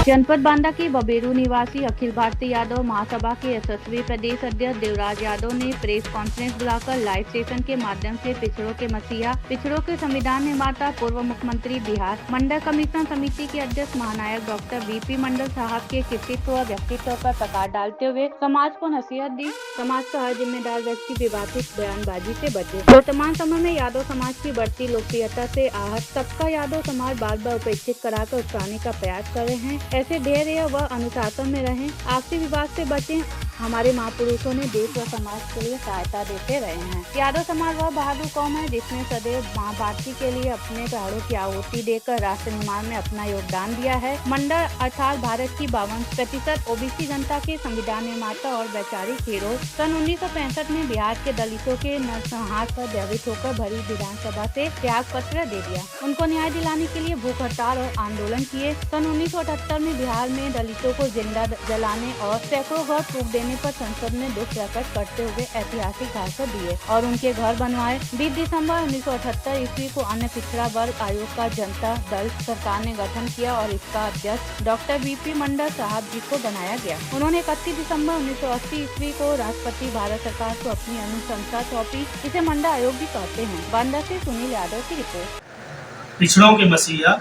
जनपद बांदा के बबेरू निवासी अखिल भारतीय यादव महासभा के यशस्वी प्रदेश अध्यक्ष देवराज यादव ने प्रेस कॉन्फ्रेंस बुलाकर लाइव सेशन के माध्यम से पिछड़ों के मसीहा, पिछड़ों के संविधान निर्माता, पूर्व मुख्यमंत्री बिहार मंडल कमीशन समिति के अध्यक्ष महानायक डॉक्टर वीपी मंडल साहब के कृतित्व व व्यक्तित्व पर प्रकाश डालते हुए समाज को नसीहत दी। समाज का हर जिम्मेदार व्यक्ति विवादित बयानबाजी से बचे। वर्तमान समय में यादव समाज की बढ़ती लोकप्रियता से आहत सबका यादव समाज बार बार उपेक्षित कराकर उकसाने का प्रयास कर रहे हैं। ऐसे धैर्य व अनुशासन में रहें, आपसी विवाद से बचें। हमारे महापुरुषों ने देश व समाज के लिए सहायता देते रहे हैं। यादव समाज वह बहादुर कौम है जिसने सदैव मां भारती के लिए अपने प्राणों की आहुति देकर राष्ट्र निर्माण में अपना योगदान दिया है। मंडल अर्थात भारत की 52% ओबीसी जनता के संविधान निर्माता और वैचारिक हीरो सन 1965 में बिहार के दलितों के नरसंहार पर भयभीत होकर भरी विधानसभा से त्याग पत्र दे दिया। उनको न्याय दिलाने के लिए भूख हड़ताल और आंदोलन किए। सन 1978 में बिहार में दलितों को जिंदा जलाने और सैकड़ों घर फूंक देने पर संसद में दुख प्रकट करते हुए ऐतिहासिक भाषण दिए और उनके घर बनवाए। 20 दिसंबर 1978 ईस्वी को अन्य पिछड़ा वर्ग आयोग का जनता दल सरकार ने गठन किया और इसका अध्यक्ष डॉक्टर वीपी मंडल साहब जी को बनाया गया। उन्होंने 31 दिसंबर 1980 ईस्वी को राष्ट्रपति भारत सरकार को अपनी अनुशंसा सौंपी। इसे मंडल आयोग भी कहते हैं। बांदा से सुनील यादव की रिपोर्ट। पिछड़ों के मसीहा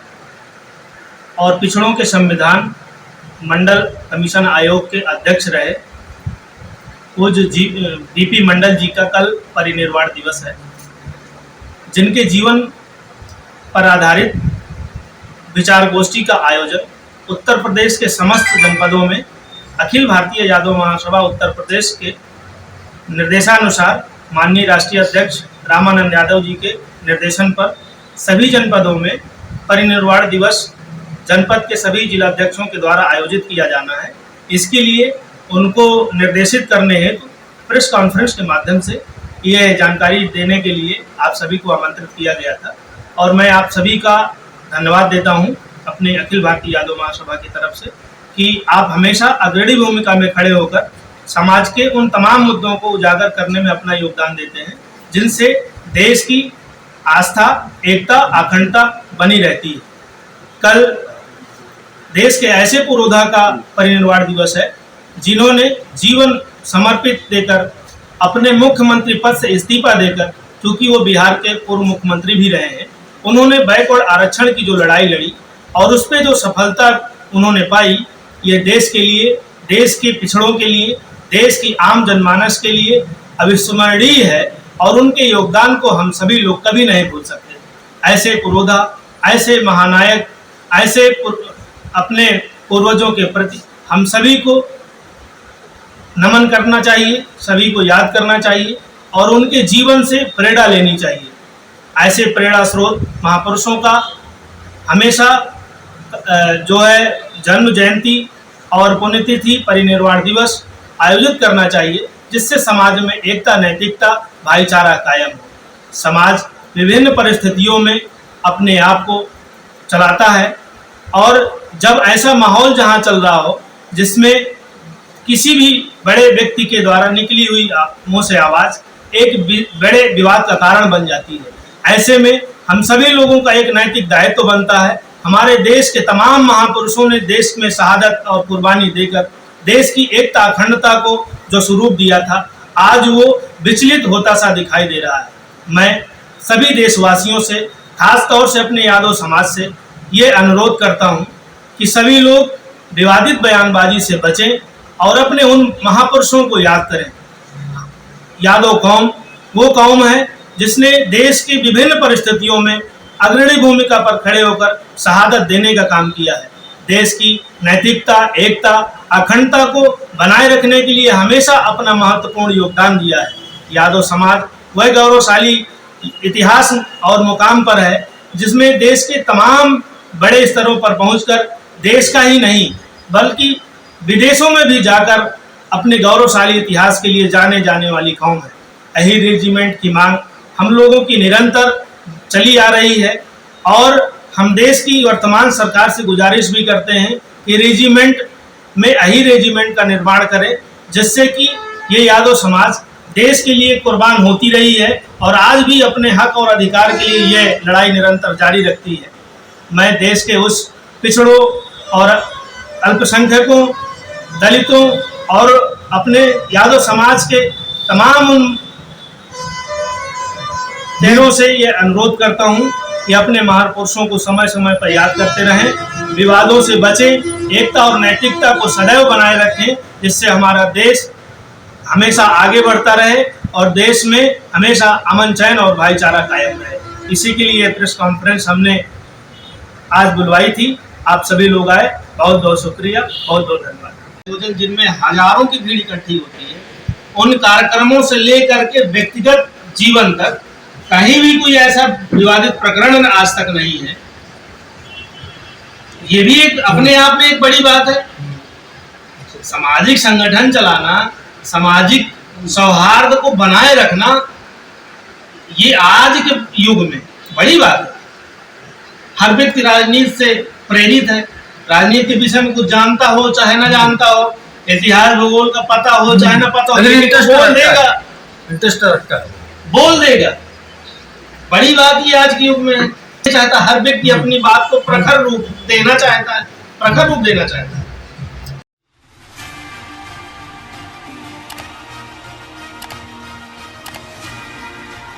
और पिछड़ों के संविधान मंडल कमीशन आयोग के अध्यक्ष रहे पूज्य वीपी मंडल जी का कल परिनिर्वाण दिवस है, जिनके जीवन पर आधारित विचार गोष्ठी का आयोजन उत्तर प्रदेश के समस्त जनपदों में अखिल भारतीय यादव महासभा उत्तर प्रदेश के निर्देशानुसार माननीय राष्ट्रीय अध्यक्ष रामानंद यादव जी के निर्देशन पर सभी जनपदों में परिनिर्वाण दिवस जनपद के सभी जिलाध्यक्षों के द्वारा आयोजित किया जाना है। इसके लिए उनको निर्देशित करने हेतु प्रेस कॉन्फ्रेंस के माध्यम से यह जानकारी देने के लिए आप सभी को आमंत्रित किया गया था और मैं आप सभी का धन्यवाद देता हूं अपने अखिल भारतीय यादव महासभा की तरफ से कि आप हमेशा अग्रणी भूमिका में खड़े होकर समाज के उन तमाम मुद्दों को उजागर करने में अपना योगदान देते हैं जिनसे देश की आस्था, एकता, अखंडता बनी रहती है। कल देश के ऐसे पुरोधा का परिनिर्वाण दिवस है जिन्होंने जीवन समर्पित देकर अपने मुख्यमंत्री पद से इस्तीफा देकर, क्योंकि वो बिहार के पूर्व मुख्यमंत्री भी रहे हैं, उन्होंने बैकवर्ड आरक्षण की जो लड़ाई लड़ी और उस पर जो सफलता उन्होंने पाई, ये देश के लिए, देश के पिछड़ों के लिए, देश की आम जनमानस के लिए अविस्मरणीय है और उनके योगदान को हम सभी लोग कभी नहीं भूल सकते। ऐसे पुरोधा, ऐसे महानायक, ऐसे अपने पूर्वजों के प्रति हम सभी को नमन करना चाहिए, सभी को याद करना चाहिए और उनके जीवन से प्रेरणा लेनी चाहिए। ऐसे प्रेरणा स्रोत महापुरुषों का हमेशा जो है जन्म जयंती और पुण्यतिथि, परिनिर्वाण दिवस आयोजित करना चाहिए, जिससे समाज में एकता, नैतिकता, भाईचारा कायम हो। समाज विभिन्न परिस्थितियों में अपने आप को चलाता है और जब ऐसा माहौल जहां चल रहा हो जिसमें किसी भी बड़े व्यक्ति के द्वारा निकली हुई मुंह से आवाज एक बड़े विवाद का कारण बन जाती है, ऐसे में हम सभी लोगों का एक नैतिक दायित्व बनता है। हमारे देश के तमाम महापुरुषों ने देश में शहादत और कुर्बानी देकर देश की एकता, अखंडता को जो स्वरूप दिया था, आज वो विचलित होता सा दिखाई दे रहा है। मैं सभी देशवासियों से, खास तौर से अपने यादव समाज से ये अनुरोध करता हूँ कि सभी लोग विवादित बयानबाजी से बचें और अपने उन महापुरुषों को याद करें। यादव कौम वो कौम है जिसने देश की विभिन्न परिस्थितियों में अग्रणी भूमिका पर खड़े होकर शहादत देने का काम किया है। देश की नैतिकता, एकता, अखंडता को बनाए रखने के लिए हमेशा अपना महत्वपूर्ण योगदान दिया है। यादव समाज वह गौरवशाली इतिहास और मुकाम पर है जिसमें देश के तमाम बड़े स्तरों पर पहुंचकर देश का ही नहीं बल्कि विदेशों में भी जाकर अपने गौरवशाली इतिहास के लिए जाने जाने वाली कौम है। अहीर रेजिमेंट की मांग हम लोगों की निरंतर चली आ रही है और हम देश की वर्तमान सरकार से गुजारिश भी करते हैं कि रेजिमेंट में अहीर रेजिमेंट का निर्माण करें, जिससे कि ये यादव समाज देश के लिए कुर्बान होती रही है और आज भी अपने हक और अधिकार के लिए ये लड़ाई निरंतर जारी रखती है। मैं देश के उस पिछड़ों और अल्पसंख्यकों, दलितों और अपने यादव समाज के तमाम उन चेहरों से ये अनुरोध करता हूँ कि अपने महापुरुषों को समय समय पर याद करते रहें, विवादों से बचें, एकता और नैतिकता को सदैव बनाए रखें, जिससे हमारा देश हमेशा आगे बढ़ता रहे और देश में हमेशा अमन चैन और भाईचारा कायम रहे। इसी के लिए प्रेस कॉन्फ्रेंस हमने आज बुलवाई थी। आप सभी लोग आए, बहुत बहुत शुक्रिया, बहुत बहुत धन्यवाद। जिनमें हजारों की भीड़ इकट्ठी होती है, उन कार्यक्रमों से लेकर के व्यक्तिगत जीवन तक कहीं भी कोई ऐसा विवादित प्रकरण आज तक नहीं है। ये भी एक अपने आप में एक बड़ी बात है। सामाजिक संगठन चलाना, सामाजिक सौहार्द को बनाए रखना, ये आज के युग में बड़ी बात है। हर व्यक्ति राजनीति से प्रेरित है, राजनीति के विषय में कुछ जानता हो चाहे ना जानता हो, इतिहास भूगोल का पता हो चाहे ना पता हो, इंटरेस्ट रखता है, बोल देगा। बड़ी बात ये आज के युग में है। चाहता हर व्यक्ति अपनी बात को प्रखर रूप देना चाहता है, प्रखर रूप देना चाहता है।